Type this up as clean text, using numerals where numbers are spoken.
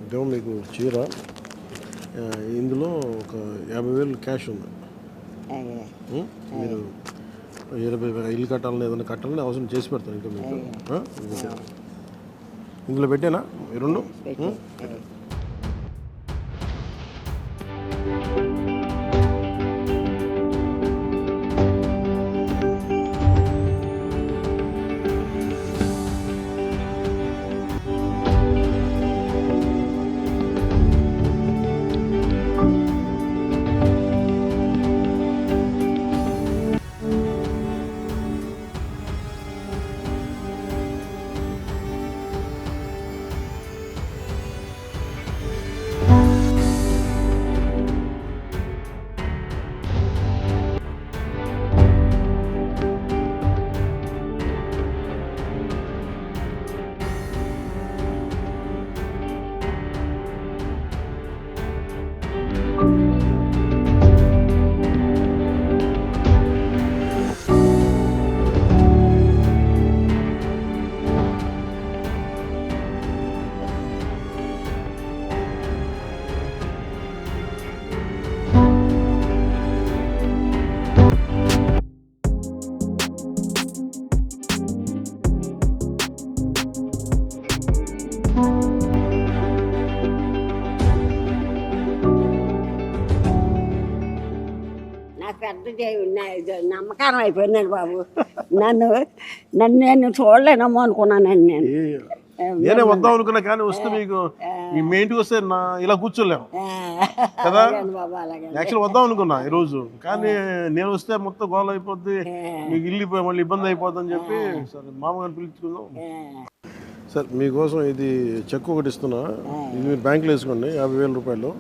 ఇదేమో మీకు చీర, ఇందులో ఒక 50,000 క్యాష్ ఉంది. మీరు 20,000 ఇల్లు కట్టాలని ఏదైనా కట్టాలని అవసరం చేసి పెడతాను ఇంకా మీకు. ఇందులో పెట్టానా ఈ రెండు? నమ్మకారం అయిపోయిందండి బాబు. నన్ను నేను చూడలేనమ్మో అనుకున్నానండి. నేనే వద్దాం అనుకున్నా, కానీ వస్తే మీకు మీ ఇంటికి వస్తే ఇలా కూర్చోలేము కదా. యాక్చువల్ వద్దాం అనుకున్నా ఈరోజు, కానీ నేను వస్తే మొత్తం గోల అయిపోద్ది, మీకు ఇల్లు మళ్ళీ ఇబ్బంది అయిపోద్ది అని చెప్పి సరే మామగారిని పిలుచుకుందాం. సార్ మీకోసం ఇది చెక్ ఒకటి ఇస్తున్నా, ఇది మీరు బ్యాంకులో వేసుకోండి, 50,000 రూపాయలు.